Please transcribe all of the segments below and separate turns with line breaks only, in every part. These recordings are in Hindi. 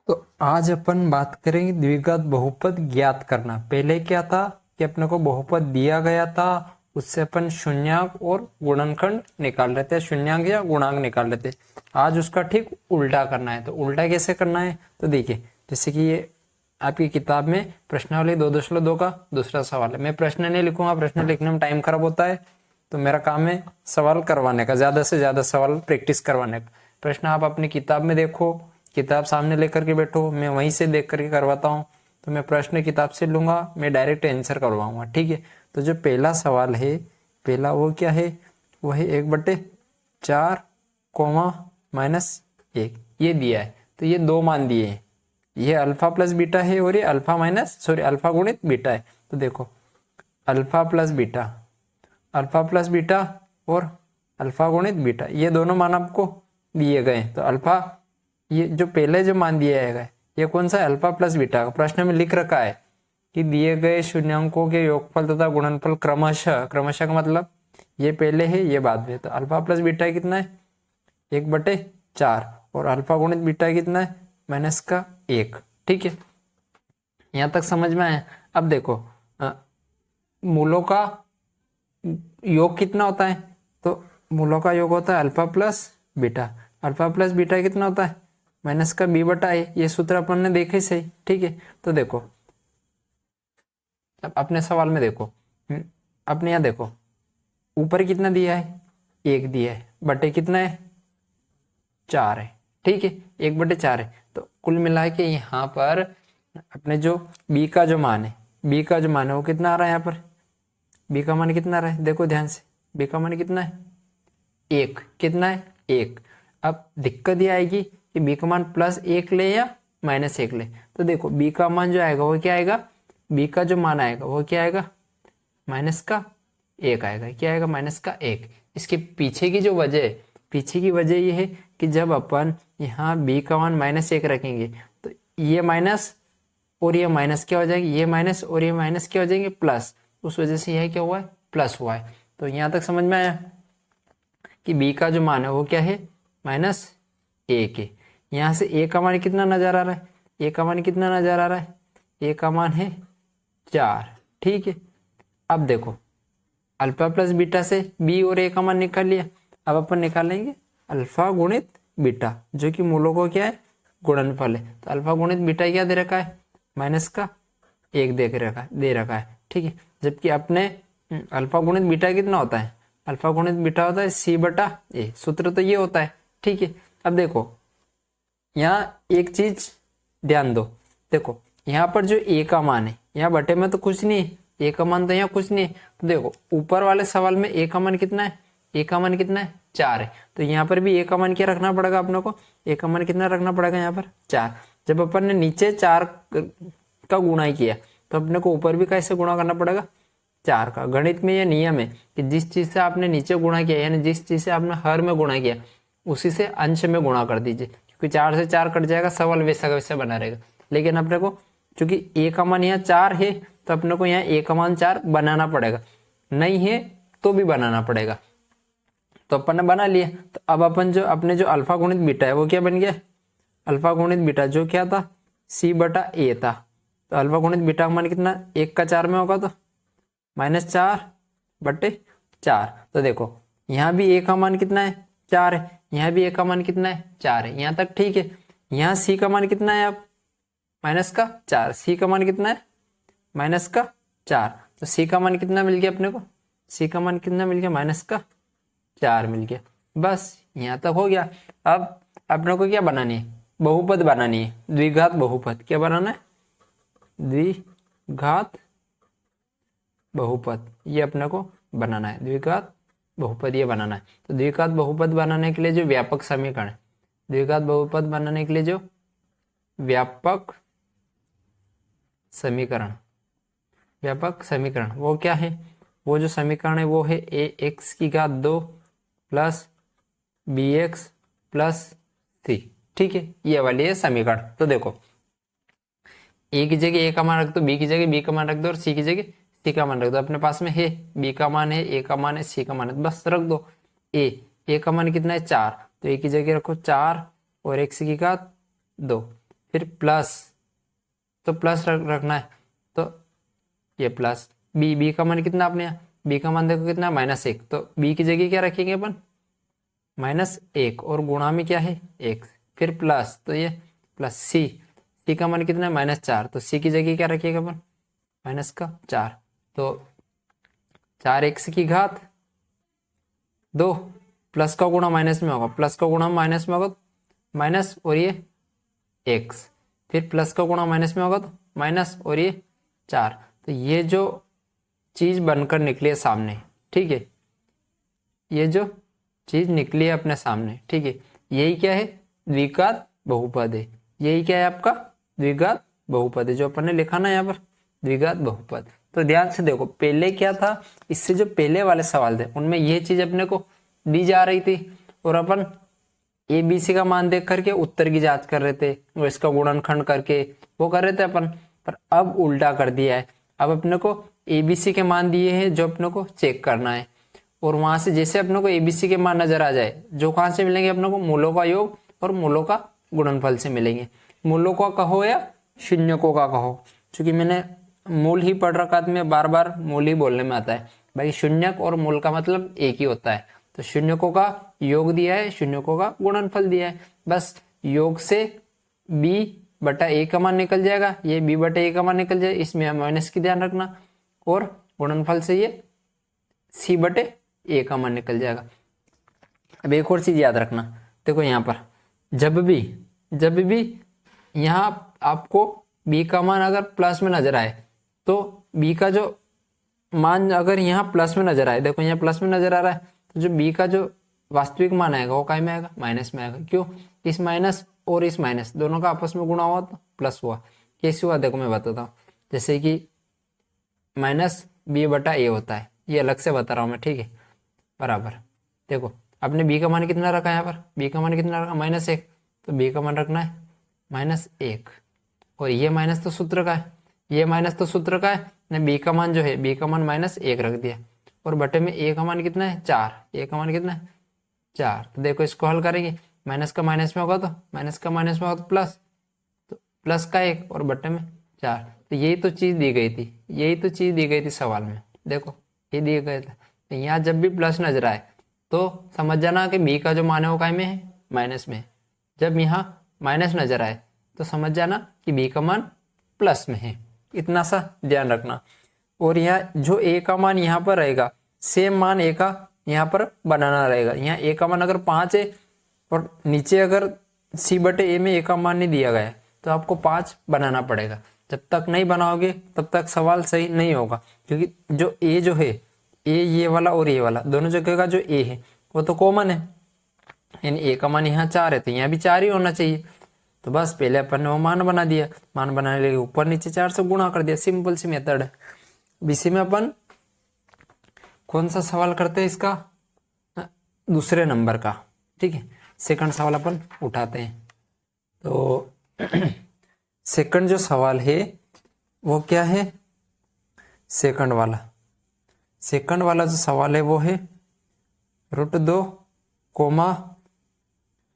तो आज अपन बात करेंगे द्विघात बहुपद ज्ञात करना। पहले क्या था कि अपने को बहुपद दिया गया था, उससे अपन शून्यांक और गुणनखंड निकाल रहे थे, शून्यांक या गुणांक निकाल रहे थे। आज उसका ठीक उल्टा करना है। तो उल्टा कैसे करना है, तो देखिए जैसे कि ये आपकी किताब में प्रश्नावली 2.2 का दूसरा सवाल है। मैं प्रश्न नहीं लिखूंगा, प्रश्न लिखने में टाइम खराब होता है, तो मेरा काम है सवाल करवाने का, ज्यादा से ज्यादा सवाल प्रैक्टिस करवाने का। प्रश्न आप अपनी किताब में देखो, किताब सामने लेकर के बैठो, मैं वहीं से देख करके करवाता हूँ। तो मैं प्रश्न किताब से लूंगा, मैं डायरेक्ट आंसर करवाऊंगा, ठीक है। तो जो पहला सवाल है, पहला वो क्या है, वो है 1/4 कोमा -1, ये दिया है। तो ये दो मान दिए हैं, ये अल्फा प्लस बीटा है और ये अल्फा गुणित बीटा है। तो देखो अल्फा प्लस बीटा और अल्फा गुणित बीटा, ये दोनों मान आपको दिए गए। तो अल्फा, ये जो पहले जो मान दिया है ये कौन सा है, अल्फा प्लस बीटा का। प्रश्न में लिख रखा है कि दिए गए शून्यांकों के योगफल तथा गुणनफल क्रमशः का मतलब ये पहले है ये बाद में। तो अल्फा प्लस बीटा कितना है, 1/4, और अल्फा गुणित बीटा कितना है, -1, ठीक है। यहां तक समझ में आया। अब देखो मूलों का योग कितना होता है, तो मूलों का योग होता है alpha plus beta. Alpha plus beta कितना होता है, -b/a। ये सूत्र अपन ने देखे सही, ठीक है। तो देखो अब अपने सवाल में देखो, अपने यहाँ देखो ऊपर कितना दिया है, 1 दिया है, बटे कितना है, 4 है, ठीक है, 1/4 है। तो कुल मिला के यहाँ पर अपने जो b का जो मान है, वो कितना आ रहा है, यहाँ पर b का मान कितना आ रहा है, देखो ध्यान से, b का मान कितना है, 1, कितना है, 1। अब दिक्कत ये आएगी कि b का मान +1 ले या -1 ले। तो देखो b का मान जो आएगा वो क्या आएगा, b का जो मान आएगा वो क्या आएगा, -1 आएगा। क्या आएगा, -1। इसके पीछे की जो वजह है, पीछे की वजह ये है कि जब अपन यहाँ b का मान -1 रखेंगे तो ये माइनस और ये माइनस क्या हो जाएगी, ये माइनस और ये माइनस क्या हो जाएंगे, प्लस। उस वजह से यह क्या हुआ है, प्लस हुआ है। तो यहाँ तक समझ में आया कि b का जो मान है वो क्या है, -1 है। यहाँ से a का मान कितना नजर आ रहा है, a का मान कितना नजर आ रहा है, a का मान है 4, ठीक है। अब देखो अल्फा प्लस बीटा से b और a का मान निकाल लिया। अब अपन निकालेंगे अल्फा गुणित बीटा, जो कि मूलों को क्या है, गुणनफल है। तो अल्फा गुणित बीटा क्या दे रखा है, -1 दे रखा है, ठीक है। जबकि अपने अल्फा गुणित बीटा कितना होता है, अल्फा गुणित बीटा होता है c/a, सूत्र तो ये होता है, ठीक है। अब देखो यहाँ एक चीज ध्यान दो, देखो यहाँ पर जो a का मान है, यहाँ बटे में तो कुछ नहीं है, a का मान तो यहाँ कुछ नहीं है। तो देखो ऊपर वाले सवाल में a का मान कितना है, a का मान कितना है, 4 है। तो यहाँ पर भी a का मान क्या रखना पड़ेगा अपने को, a का मान कितना रखना पड़ेगा यहाँ पर, 4। जब अपन ने नीचे 4 का गुणा किया तो अपने को ऊपर भी कैसे गुणा करना पड़ेगा, 4 का। गणित में यह नियम है कि जिस चीज से आपने नीचे गुणा किया, यानी जिस चीज से आपने हर में गुणा किया, उसी से अंश में गुणा कर दीजिए, क्योंकि 4 से 4 कट जाएगा, सवाल वैसा का वैसा बना रहेगा। लेकिन अपने को चूंकि a का मान यहाँ 4 है, तो अपने को यहाँ a का मान 4 बनाना पड़ेगा, नहीं है तो भी बनाना पड़ेगा। तो अपन ने बना लिया। तो अब अपन जो अपने जो अल्फा गुणित बीटा है वो क्या बन गया, अल्फा गुणित बीटा जो क्या था, c/a था। तो अल्फा गुणित बीटा का मान कितना, 1 का 4 में होगा तो -4/4। तो देखो यहाँ भी a का मान कितना है, 4 है, यहाँ भी a का मान कितना है, 4 है। यहाँ तक ठीक है। यहाँ c का मान कितना है, अब -4, c का मान कितना है, -4। तो c का मान कितना मिल गया अपने को, c का मान कितना मिल गया, -4 मिल गया। बस यहाँ तक हो गया। अब अपने को क्या बनानी है, बहुपद बनानी है, द्विघात बहुपद। क्या बनाना है, द्विघात बहुपद, ये अपने को बनाना है, द्विघात बहुपद ये बनाना है। तो द्विघात बहुपद बनाने के लिए जो व्यापक समीकरण है, द्विघात बहुपद बनाने के लिए जो व्यापक समीकरण वो क्या है, वो जो समीकरण है वो है ax2 plus bx plus c, ठीक है, ये वाली है समीकरण। तो देखो a की जगह a का मान रख दो, b की जगह b का मान रख दो और c की जगह c का मान रख दो। अपने पास में है b का मान है, a का मान है, c का मान है, बस रख दो। a का मान कितना है, 4, तो a की जगह रखो 4 और x2। फिर प्लस, तो प्लस रखना है, तो ये प्लस बी का मान कितना आपने यहाँ, बी का मान देखो कितना -1, तो बी की जगह क्या रखेंगे अपन -1 और गुणा में क्या है 1, फिर प्लस, तो ये प्लस सी का मान कितना है -4, तो सी की जगह क्या रखिएगा अपन -4, तो 4x की घात 2, प्लस का गुणा माइनस में होगा, प्लस का गुणा माइनस में होगा तो माइनस और ये x, फिर प्लस का गुणा माइनस में होगा तो माइनस और ये 4, तो ये जो चीज बनकर निकली है सामने, ठीक है, ये जो चीज निकली है अपने सामने, ठीक है, यही क्या है द्विघात बहुपद है, यही क्या है आपका द्विघात बहुपद है, जो अपन ने लिखा ना यहाँ पर द्विघात बहुपद। तो ध्यान से देखो पहले क्या था, इससे जो पहले वाले सवाल थे उनमें ये चीज अपने को दी जा रही थी और अपन ए बी सी का मान देख करके उत्तर की जांच कर रहे थे और इसका गुणनखंड करके वो कर रहे थे अपन, पर अब उल्टा कर दिया है, अब अपने को एबीसी के मान दिए हैं जो अपने को चेक करना है, और वहां से जैसे अपने को एबीसी के मान नजर आ जाए, जो कहां से मिलेंगे अपने को मूलों का योग और मूलों का गुणनफल से मिलेंगे, मूलों का कहो या शून्यकों का कहो, क्योंकि मैंने मूल ही पढ़ रखा था, मैं बार बार मूल ही बोलने में आता है भाई, शून्यक और मूल का मतलब एक ही होता है, तो शून्यकों का योग दिया है, शून्यकों का गुणनफल दिया है, बस योग से b/a का मान निकल जाएगा, ये b/a का मान निकल जाए, इसमें माइनस की ध्यान रखना, और गुणनफल से ये c/a का मान निकल जाएगा। अब एक और चीज याद रखना, देखो यहाँ पर जब भी यहाँ आपको b का मान अगर प्लस में नजर आए, तो b का जो मान अगर यहाँ प्लस में नजर आए, देखो यहाँ प्लस में नजर आ रहा है, तो जो b का जो वास्तविक मान आएगा वो काय में आएगा माइनस में आएगा, क्यों, इस माइनस और इस माइनस दोनों का आपस में गुणा हुआ तो प्लस हुआ, कैसे हुआ देखो मैं बताता हूँ, जैसे कि -b/a होता है, ये अलग से बता रहा हूँ मैं, ठीक है, बराबर, देखो आपने b का मान कितना रखा है, यहाँ पर b का मान कितना रखा -1, तो b का मान रखना है -1, और ये माइनस तो सूत्र का है, ये माइनस तो सूत्र का है ने, b का मान जो है b का मान -1 रख दिया, और बटे में a का मान कितना है 4, a का मान कितना है 4, तो देखो इसको हल करेंगे, माइनस का माइनस में होगा तो माइनस का माइनस में होगा तो प्लस, तो प्लस का 1 और बटे में 4, तो यही तो चीज दी गई थी, यही तो चीज दी गई थी सवाल में, देखो ये दिया गया था, तो यहाँ जब भी प्लस नजर आए तो समझ जाना कि b का जो मान है वो काय में है माइनस में, जब यहाँ माइनस नजर आए तो समझ जाना कि b का मान प्लस में है, इतना सा ध्यान रखना। और यहाँ जो a का मान यहाँ पर रहेगा, सेम मान a का यहाँ पर बनाना रहेगा, यहाँ a का मान अगर 5 है और नीचे अगर c/a में a का मान नहीं दिया गया है, तो आपको 5 बनाना पड़ेगा, जब तक नहीं बनाओगे तब तक सवाल सही नहीं होगा, क्योंकि जो a जो है a ये वाला और ये वाला दोनों जगह का जो a है वो तो कॉमन है, यानी a का मान यहाँ 4 है तो यहाँ भी 4 ही होना चाहिए, तो बस पहले अपन ने वो मान बना दिया, मान बनाने के ऊपर नीचे 4 से गुणा कर दिया, सिंपल सी मेथड है। इसी में अपन कौन सा सवाल करते हैं इसका, दूसरे नंबर का, ठीक है, सेकंड सवाल अपन उठाते हैं। तो सेकंड जो सवाल है वो क्या है, सेकंड वाला जो सवाल है वो है √2,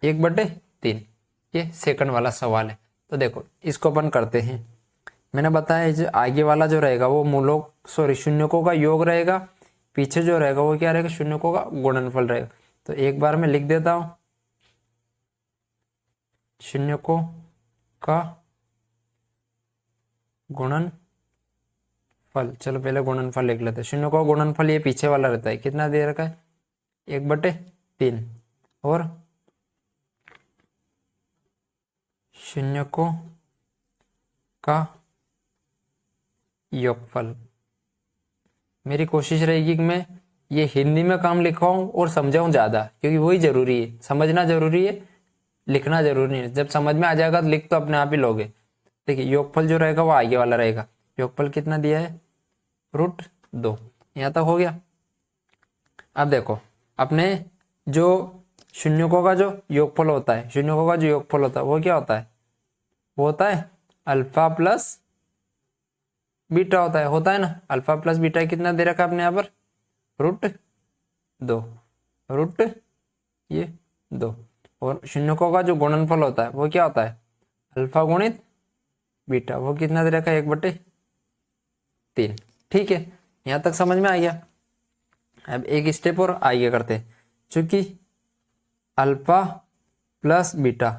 1/3, ये सेकंड वाला सवाल है। तो देखो इसको अपन करते हैं, मैंने बताया जो आगे वाला जो रहेगा वो शून्यकों का योग रहेगा, पीछे जो रहेगा वो क्या रहेगा शून्यकों का गुणनफल रहेगा। तो एक बार मैं लिख देता हूं शून्यकों का गुणनफल, चलो पहले गुणनफल लिख लेते हैं। शून्यकों का गुणनफल ये पीछे वाला रहता है, कितना दे रखा है 1/3, और शून्यकों का योगफल। मेरी कोशिश रहेगी कि मैं ये हिंदी में काम लिखवाऊं और समझाऊं ज्यादा, क्योंकि वही जरूरी है, समझना जरूरी है, लिखना जरूरी है। जब समझ में आ जाएगा तो लिख तो अपने आप ही लोगे। देखिए योगफल जो रहेगा वो आगे वाला रहेगा, योगफल कितना दिया है √2, यहाँ तक हो गया। अब देखो अपने जो शून्यकों का जो योगफल होता है, शून्यकों का जो योगफल होता है वो क्या होता है, वो होता है अल्फा प्लस बीटा होता है ना, अल्फा प्लस बीटा कितना दे रखा है अपने यहाँ पर √2, और शून्यकों का जो गुणनफल होता है वो क्या होता है अल्फा गुणित बीटा, वो कितना दे रखा है 1/3। ठीक है, यहां तक समझ में आ गया। अब एक स्टेप और आगे करते हैं, चूंकि अल्फा प्लस बीटा,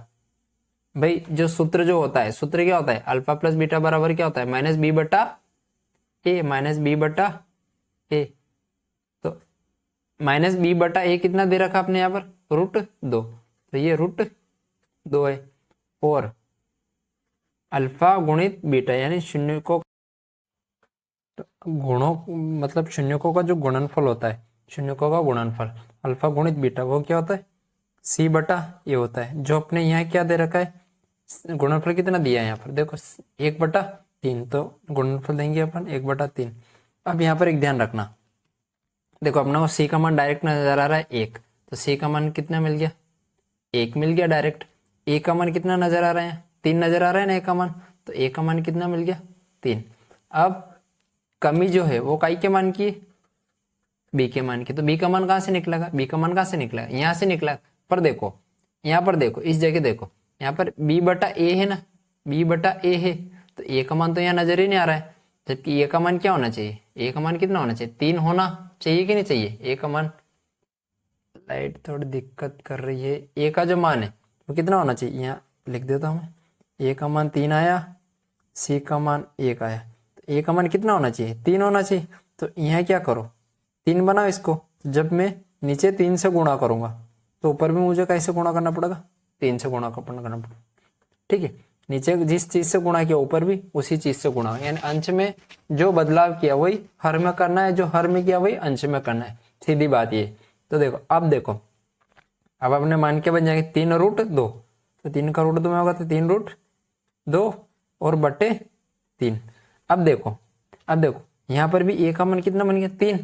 भाई जो सूत्र जो होता है, सूत्र क्या होता है, अल्फा प्लस बीटा बराबर क्या होता है, माइनस बी बटा ए, माइनस बी बटा ए। तो माइनस बी बटा ए कितना दे रखा आपने यहाँ पर, √2, तो ये √2 है। और अल्फा गुणित बीटा यानी शून्यकों, गुणों मतलब शून्यकों का जो गुणनफल होता है, शून्यकों का गुणनफल अल्फा गुणित बीटा, वो क्या होता है, सी बटा ए होता है। जो अपने यहाँ क्या दे रखा है, गुणनफल कितना दिया है यहाँ पर, देखो 1/3, तो गुणनफल देंगे अपन 1/3। अब यहाँ पर एक ध्यान रखना, देखो अपना को सी का मान डायरेक्ट नजर आ रहा है 1, तो सी का मान कितना मिल गया, 1 मिल गया डायरेक्ट। ए का मान कितना नजर आ रहा है, 3 नजर आ रहा है ना ए का मान, तो ए का मान कितना मिल गया 3। अब कमी जो है वो काई के मान की, बी के मान की, तो बी का मान कहाँ से निकलेगा, बी का मान कहाँ से निकलेगा, यहाँ से निकला। पर देखो यहाँ पर देखो, इस जगह देखो, यहाँ पर बी बटा ए है ना, बी बटा ए है, तो ए का मान तो यहाँ नजर ही नहीं आ रहा है। जबकि ए का मान क्या होना चाहिए, ए का मान कितना होना चाहिए, 3 होना चाहिए कि नहीं चाहिए। ए का मान, लाइट थोड़ी दिक्कत कर रही है, ए का जो मान है वो कितना होना चाहिए, यहाँ लिख देता हूँ मैं, ए का मान 3 आया, सी का मान 1 आया, तो ए का मान कितना होना चाहिए, 3 होना चाहिए। तो यहाँ क्या करो, 3 बनाओ इसको, जब मैं नीचे 3 से गुणा करूंगा तो ऊपर भी मुझे कैसे गुणा करना पड़ेगा, 3 से गुणा करना पड़ेगा। ठीक है, नीचे जिस चीज से गुणा किया ऊपर भी उसी चीज से गुणा, यानी अंश में जो बदलाव किया वही हर में करना है, जो हर में किया वही अंश में करना है, सीधी बात ये। तो देखो अब देखो, अब अपने मान के बन जाएंगे 3√2, तो 3 का √2 में होगा तो 3√2 और बटे 3। अब देखो यहाँ पर भी ए का मान कितना बन गया 3,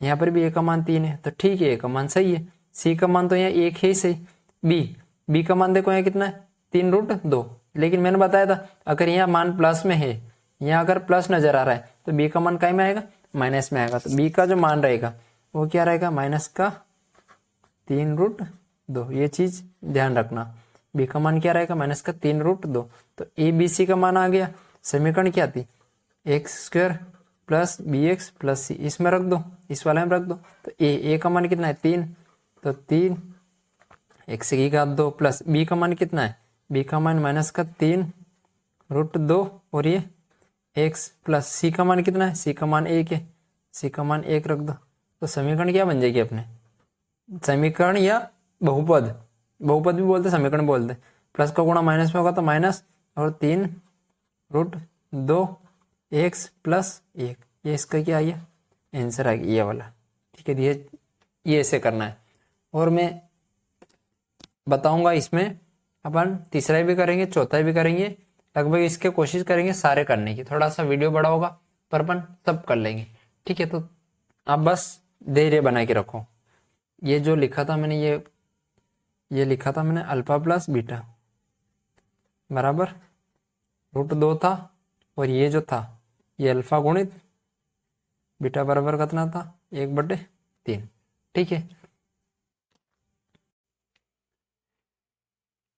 यहाँ पर भी ए का मान 3 है, तो ठीक है ए का मान सही है। सी का मान तो यहाँ 1 है ही सही। बी का मान देखो यहाँ कितना है 3√2, लेकिन मैंने बताया था अगर यहाँ मान प्लस में है, यहाँ अगर प्लस नजर आ रहा है तो बी का मान काय में आएगा, माइनस में आएगा। तो बी का जो मान रहेगा वो क्या रहेगा, माइनस का 3√2, ये चीज ध्यान रखना। बी का मान क्या रहेगा, माइनस का 3√2। तो ए बी सी का मान आ गया। समीकरण क्या थी, x² प्लस bx प्लस सी, इसमें रख दो, इस वाले में रख दो। तो ए का मान कितना है 3, तो 3 x की घात 2 प्लस बी का मान कितना है, बी का मान माइनस का 3√2 और ये x प्लस सी का मान कितना है, सी का मान 1 है, सी का मान 1 रख दो। तो समीकरण क्या बन जाएगी अपने, समीकरण या बहुपद, बहुपद भी बोलते समीकरण बोलते, प्लस का गुणा माइनस में होगा तो माइनस, और 3√2 x प्लस 1, ये इसका क्या आ गया आंसर आ गया ये वाला। ठीक है, ये ऐसे करना है। और मैं बताऊंगा इसमें अपन तीसरा भी करेंगे, चौथा भी करेंगे, लगभग इसके कोशिश करेंगे सारे करने की। थोड़ा सा वीडियो बड़ा होगा पर अपन सब कर लेंगे। ठीक है, तो आप बस धैर्य बना के रखो। ये जो लिखा था मैंने, ये लिखा था मैंने अल्फा प्लस बीटा बराबर √2 था, और ये जो था ये अल्फा गुणित बीटा बराबर कितना था 1/3। ठीक है,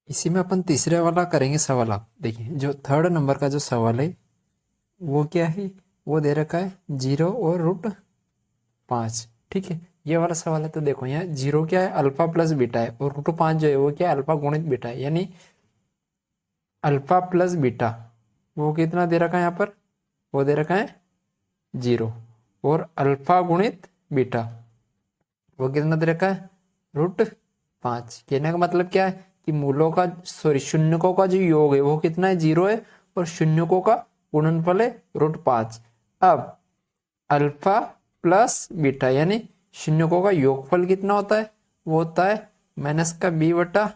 इसी में अपन तीसरे वाला करेंगे सवाल। आप देखिए जो 3rd नंबर का जो सवाल है वो क्या है, वो दे रखा है 0 और √5। ठीक है, ये वाला सवाल है। तो देखो यहाँ 0 क्या है, अल्फा प्लस बीटा है, और √5 जो है वो क्या है, अल्फा गुणित बीटा है। यानी अल्फा प्लस बीटा वो कितना दे रखा है यहाँ पर, वो दे रखा है 0, और अल्फा गुणित बीटा वो कितना दे रखा है √5। कहने का मतलब क्या है कि मूलों का शून्यकों का जो योग है वो कितना है 0 है, और शून्यकों का गुणनफल है √5। अब अल्फा प्लस बीटा यानी शून्यकों का योगफल कितना होता है, वो होता है माइनस का b/a।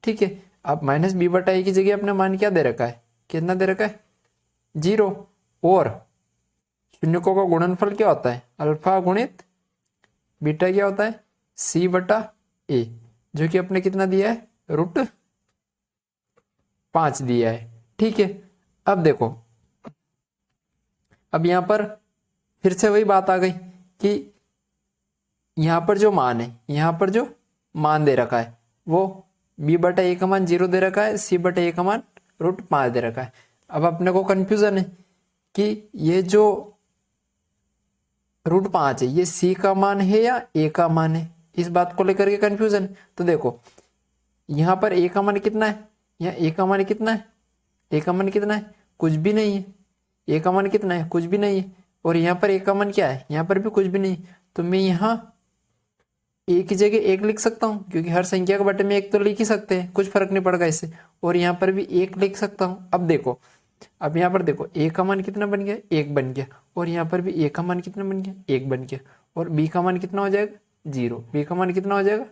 ठीक है, अब माइनस b/a की जगह अपने मान क्या दे रखा है, कितना दे रखा है 0, और शून्यकों का गुणनफल क्या होता है अल्फा गुणित बीटा क्या होता है c/a, जो कि अपने कितना दिया है √5 दिया है। ठीक है, अब देखो, अब यहां पर फिर से वही बात आ गई कि यहां पर जो मान है, यहां पर जो मान दे रखा है वो बी बटा ए का मान 0 दे रखा है, सी बटा ए का मान √5 दे रखा है। अब अपने को कंफ्यूजन है कि ये जो √5 है ये सी का मान है या ए का मान है, इस बात को लेकर के कंफ्यूजन। तो देखो यहाँ पर ए का मान कितना है, यहाँ ए का मान कितना है, ए का मान कितना है, कुछ भी नहीं है। ए का मान कितना है, कुछ भी नहीं है। और यहाँ पर ए का मान क्या है, यहाँ पर भी कुछ भी नहीं। तो मैं यहाँ ए की जगह 1 लिख सकता हूँ, क्योंकि हर संख्या के बटे में 1 तो लिख ही सकते हैं, कुछ फर्क नहीं पड़ेगा इससे। और यहाँ पर भी 1 लिख सकता हूँ। अब देखो, अब यहाँ पर देखो ए का मान कितना बन गया, 1 बन गया। और यहाँ पर भी ए का मान कितना बन गया, 1 बन गया। और बी का मान कितना हो जाएगा, 0। बी का मान कितना हो जाएगा,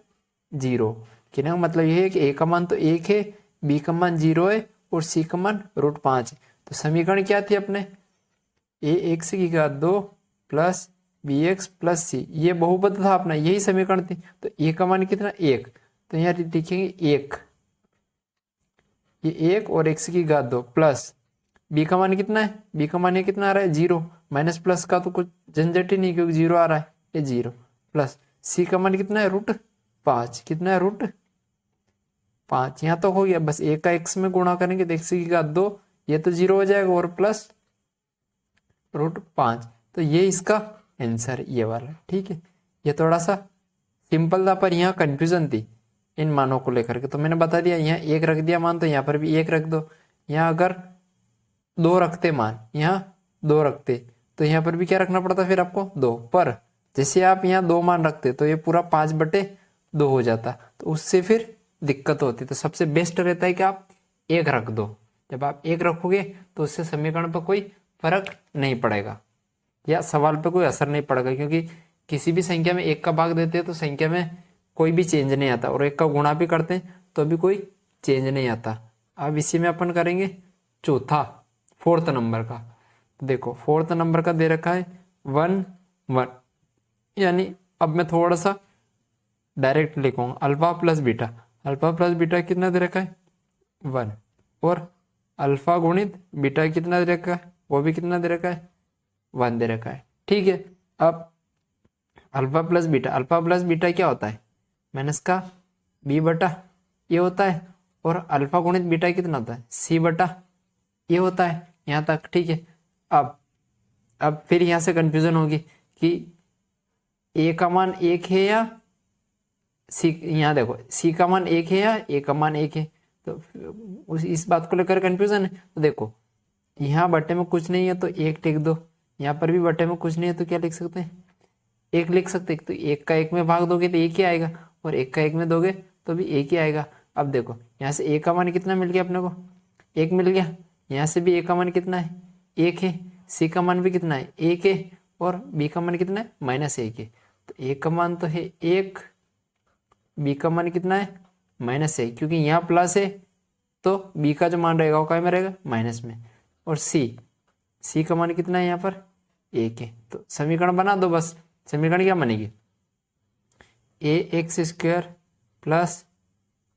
0। कहने का मतलब ये है कि ए का मान तो 1 है, बी का मान 0 है और सी का मान √5 है। तो समीकरण क्या थी अपने, a(x की घात 2 प्लस bx प्लस सी, ये बहुपद था अपना, यही समीकरण थी। तो a का मान कितना, 1। तो यहाँ लिखेंगे 1, ये 1 और x की घात 2 प्लस b का मान कितना है, b का मान ये कितना आ रहा है, 0। माइनस प्लस का तो कुछ झंझट ही नहीं, क्योंकि 0 आ रहा है, ये 0 प्लस c का मान कितना है, √5। कितना है, √5। यहाँ तो हो गया, बस a का x में गुणा करेंगे तो x की घात 2, ये तो 0 हो जाएगा, और प्लस √5। तो ये इसका आंसर ये वाला, ठीक है। ये थोड़ा सा सिंपल था, पर यहाँ कंफ्यूजन थी इन मानों को लेकर के। तो मैंने बता दिया, यहाँ 1 रख दिया मान, तो यहाँ पर भी 1 रख दो। यहाँ अगर 2 रखते मान, यहाँ 2 रखते, तो यहाँ पर भी क्या रखना पड़ता फिर आपको, 2। पर जैसे आप यहाँ 2 मान रखते तो ये पूरा 5/2 हो जाता, तो उससे फिर दिक्कत होती। तो सबसे बेस्ट रहता है कि आप 1 रख दो। जब आप 1 रखोगे तो उससे समीकरण पर कोई फर्क नहीं पड़ेगा, या सवाल पे कोई असर नहीं पड़ेगा, क्योंकि किसी भी संख्या में 1 का भाग देते हैं तो संख्या में कोई भी चेंज नहीं आता, और 1 का गुणा भी करते हैं तो भी कोई चेंज नहीं आता। अब इसी में अपन करेंगे चौथा, 4th नंबर का। देखो 4th नंबर का दे रखा है 1 1, यानी अब मैं थोड़ा सा डायरेक्ट लिखूंगा, alpha plus beta. Alpha plus beta कितना दे रखा है, 1। और अल्फा गुणित बीटा कितना दे रखा है, वो भी कितना दे रखा है, 1 दे रखा है, ठीक है। अब alpha plus beta, alpha plus beta क्या होता है, माइनस का b बटा ये होता है। और अल्फा गुणित बीटा कितना होता है, c बटा ये होता है, यहाँ तक ठीक है। अब फिर यहाँ से कंफ्यूजन होगी कि a का मान 1 है या c, यहाँ देखो c का मान 1 है या a का मान 1 है, तो इस बात को लेकर कंफ्यूजन है। तो देखो यहाँ बटे में कुछ नहीं है तो 1 लिख दो, यहाँ पर भी बटे में कुछ नहीं है तो क्या लिख सकते हैं, 1 लिख सकते हैं। तो 1 का 1 में भाग दोगे तो 1 ही आएगा, और 1 का 1 में दोगे तो भी 1 ही आएगा। अब देखो यहाँ से a का मान कितना मिल गया अपने को, 1 मिल गया। यहाँ से भी a का मान कितना है, 1 है। c का मान भी कितना है, 1 है। और b का मान कितना है, -1 है। तो a का मान तो है 1, b का मान कितना है, -1, क्योंकि यहाँ प्लस है तो b का जो मान रहेगा वो काय में रहेगा, माइनस में। और c का मान कितना है यहाँ पर, 1 है। तो समीकरण बना दो बस। समीकरण क्या बनेगी, ax² plus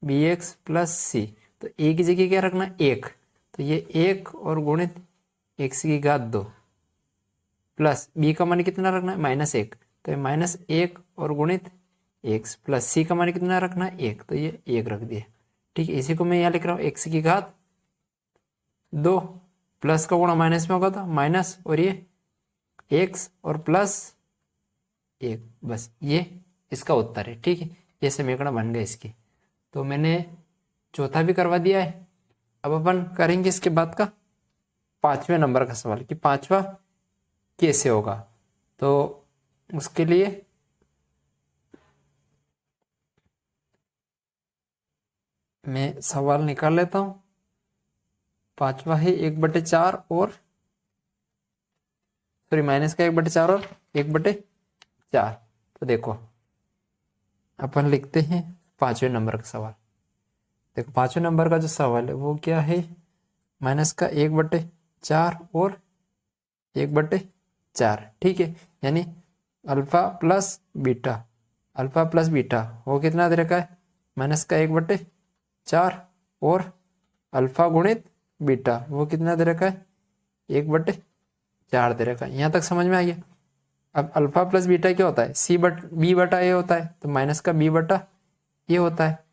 bx plus c। तो a की जगह क्या रखना, 1। तो ये 1 और गुणित x की घात 2 प्लस b का मान कितना रखना है, -1। तो ये -1 और गुणित x प्लस c का मान कितना रखना है, 1। तो ये 1 रख दिया, ठीक है। इसी को मैं यहाँ लिख रहा हूँ, x की घात 2 प्लस का गुणा माइनस में होगा तो माइनस, और ये x और प्लस 1, बस ये इसका उत्तर है, ठीक है। ये समीकरण बन गए इसकी। तो मैंने चौथा भी करवा दिया है। अब अपन करेंगे इसके बाद का 5वें नंबर का सवाल कि 5वां कैसे होगा। तो उसके लिए मैं सवाल निकाल लेता हूं। 5वां है 1/4 और सॉरी माइनस का 1/4 और 1/4। तो देखो अपन लिखते हैं 5वें नंबर का सवाल। देखो 5वें नंबर का जो सवाल है वो क्या है, माइनस का 1/4 और 1/4, ठीक है। यानी अल्फा प्लस बीटा वो कितना दे रखा है, माइनस का 1/4 और अल्फा गुणित बीटा वो कितना दे रखा है, 1/4 दे रखा है। यहाँ तक समझ में आ गया। अब अल्फा प्लस बीटा क्या होता है, b बटा ए होता है। तो माइनस का b बटा ए होता है।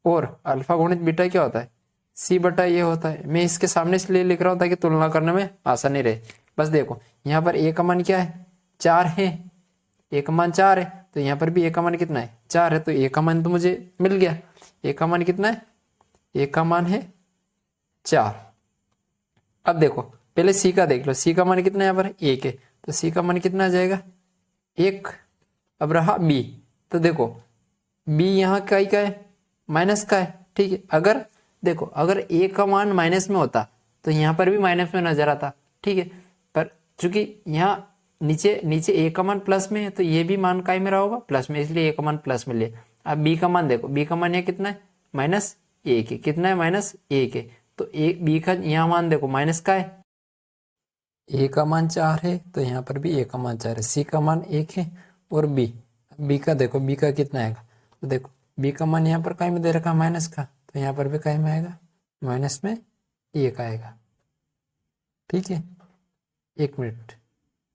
और अल्फा गुणित बीटा क्या होता है, सी बटा ए होता है। मैं इसके सामने इसलिए लिख रहा हूँ ताकि तुलना करने में आसानी रहे। बस देखो यहाँ पर ए का मान क्या है, 4 है, ए का मान 4 है, तो यहाँ पर भी ए का मान कितना है, 4 है, तो ए का मान तो मुझे मिल गया। ए का मान कितना है, ए का मान है 4। अब देखो पहले सी का देख लो, सी का मान कितना है, यहाँ पर 1 है, तो सी का मान कितना आ जाएगा, 1। अब रहा बी, तो देखो बी यहाँ का है, माइनस का है, ठीक है। अगर देखो अगर ए का मान माइनस में होता तो यहाँ पर भी माइनस में नजर आता, ठीक है। पर चूंकि यहाँ नीचे ए का मान प्लस में है तो ये भी मान का ही मेरा होगा प्लस में, इसलिए ए का मान प्लस में ले। अब बी का मान देखो, बी का मान यहाँ कितना है, -1 है, कितना है, -1 है, तो ए बी का यहाँ मान देखो माइनस का है, ए का मान 4 है, तो यहाँ पर भी ए का मान 4 है, सी का मान 1 है, और बी का देखो, बी का कितना आएगा, तो देखो बी का मान यहाँ पर काय में दे रखा माइनस का, तो यहाँ पर भी काय में आएगा, माइनस में 1 आएगा, ठीक है। 1 मिनट,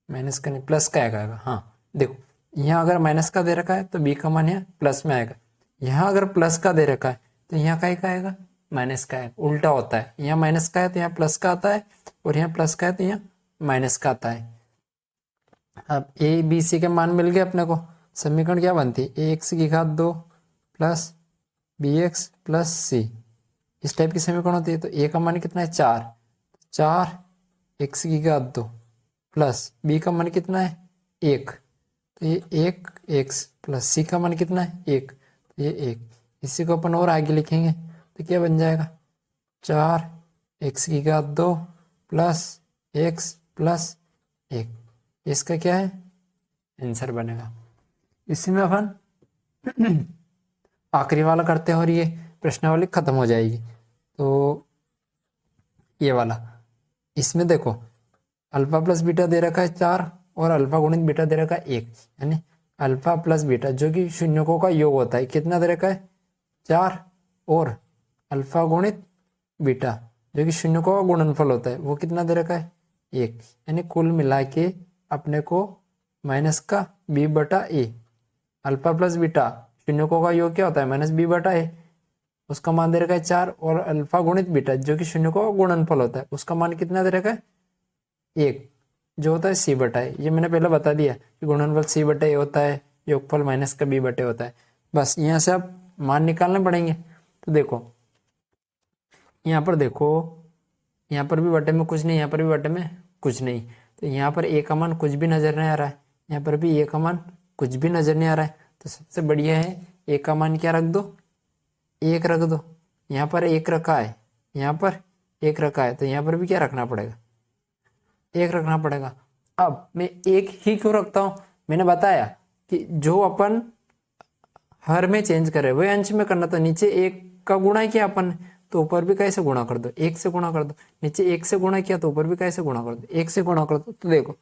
माइनस का नहीं प्लस का आएगा, हाँ देखो यहाँ अगर माइनस का दे रखा है तो बी का मान यहाँ प्लस में आएगा, यहाँ अगर प्लस का दे रखा है तो यहाँ काय का आएगा, माइनस का है, उल्टा होता है, यहाँ माइनस का है तो यहाँ प्लस का आता है, और यहाँ प्लस का है तो यहाँ माइनस का आता है। अब ए बी सी के मान मिल गए अपने को, समीकरण क्या बनती है, ए एक्स की घात 2 प्लस बी एक्स प्लस सी, इस टाइप की समीकरण होती है। तो ए का मान कितना है, 4 एक्स की घात 2 प्लस बी का मान कितना है, 1, तो ये 1 एक्स प्लस सी का मान कितना है, 1, तो ये 1, इसी को अपन और आगे लिखेंगे तो क्या बन जाएगा, 4 एक्स की घात 2 प्लस एक्स प्लस 1, इसका क्या है आंसर बनेगा। इसी में अपन आखिरी वाला करते हैं और ये प्रश्नावली खत्म हो जाएगी। तो ये वाला, इसमें देखो अल्फा प्लस बीटा दे रखा है 4 और अल्फा गुणित बीटा दे रखा है 1, यानी अल्फा प्लस बीटा जो कि शून्यकों का योग होता है कितना दे रखा है, 4, और अल्फा गुणित बीटा जो कि शून्यकों का गुणनफल होता है वो कितना दे रखा है, 1, यानी कुल मिला के अपने को माइनस का b बटा ए, अल्फा प्लस बीटा शून्यकों का योग क्या होता है, -b बटा ए, उसका मान दे रखा है 4, और अल्फा गुणित बीटा जो कि शून्यकों का गुणनफल होता है उसका मान कितना दे रखा है, 1, जो होता है c बटा ए। ये मैंने पहले बता दिया कि गुणनफल c बटे ए होता है, योगफल माइनस का b बटे होता है। बस यहाँ से आप मान निकालने पड़ेंगे। तो देखो यहाँ पर देखो, यहाँ पर भी बटे में कुछ नहीं, यहाँ पर भी बटे में कुछ नहीं, तो यहाँ पर ए का मान कुछ भी नजर नहीं आ रहा है, यहाँ पर भी ए का मान कुछ भी नजर नहीं आ रहा है, तो सबसे बढ़िया है ए का मान क्या रख दो, 1 रख दो। यहाँ पर 1 रखा है, यहाँ पर 1 रखा है, तो यहाँ पर भी क्या रखना पड़ेगा, 1 रखना पड़ेगा। अब मैं 1 ही क्यों रखता हूँ, मैंने बताया कि जो अपन हर में चेंज करे वही अंश में करना, तो नीचे 1 का गुणा किया अपन तो ऊपर भी कैसे गुणा कर दो, 1 से गुणा कर दो, नीचे 1 से गुणा किया तो ऊपर भी कैसे गुणा कर दो, 1 से गुणा कर दो। तो देखो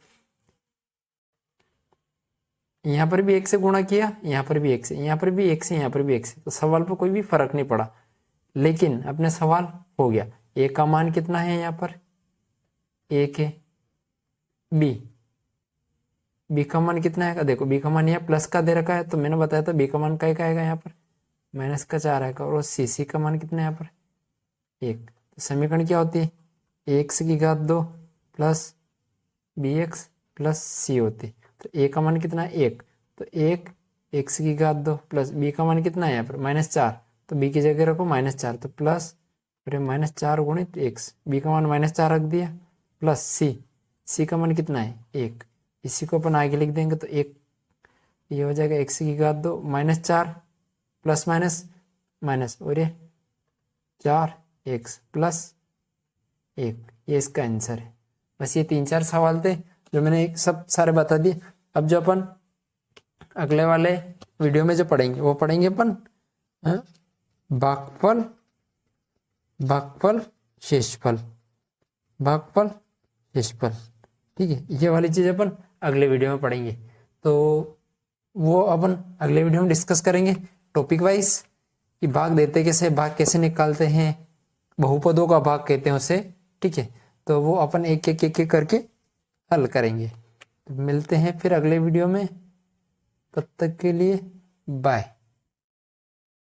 यहाँ पर भी 1 से गुणा किया, यहाँ पर भी 1 से, यहाँ पर भी 1 से, यहाँ पर भी 1 से, तो सवाल पर कोई भी फर्क नहीं पड़ा, लेकिन अपने सवाल हो गया। ए का मान कितना है, यहाँ पर 1 है, बी का मान कितना है, देखो बी का मान यहाँ प्लस का दे रखा है, तो मैंने बताया था बी का मान क्या आएगा, यहाँ पर माइनस का 4 आएगा, और सी का मान कितना है यहाँ पर 1। तो समीकरण क्या होती है, एक्स की घात 2 प्लस बी एक्स प्लस सी होती है। तो ए का मान कितना है, 1, तो 1 एक्स की घात 2 प्लस बी का मान कितना है यहाँ पर -4, तो बी की जगह रखो -4, तो प्लस फिर -4 गुणित एक्स, बी का मान -4 रख दिया, प्लस सी का मान कितना है 1, इसी को अपन आगे लिख देंगे, तो 1 ये हो जाएगा एक्स की घात 2 -4 प्लस माइनस और ये 4x प्लस 1, ये इसका आंसर है। बस ये 3-4 सवाल थे जो मैंने सब सारे बता दिए। अब जो अपन अगले वाले वीडियो में जो पढ़ेंगे वो पढ़ेंगे अपन भागफल शेषफल, ठीक है। ये वाली चीज अपन अगले वीडियो में पढ़ेंगे, तो वो अपन अगले वीडियो में डिस्कस करेंगे टॉपिक वाइज कि भाग देते कैसे, भाग कैसे निकालते हैं, बहुपदों का भाग कहते हैं उसे, ठीक है। तो वो अपन एक एक करके हल करेंगे। तो मिलते हैं फिर अगले वीडियो में, तब तक के लिए बाय।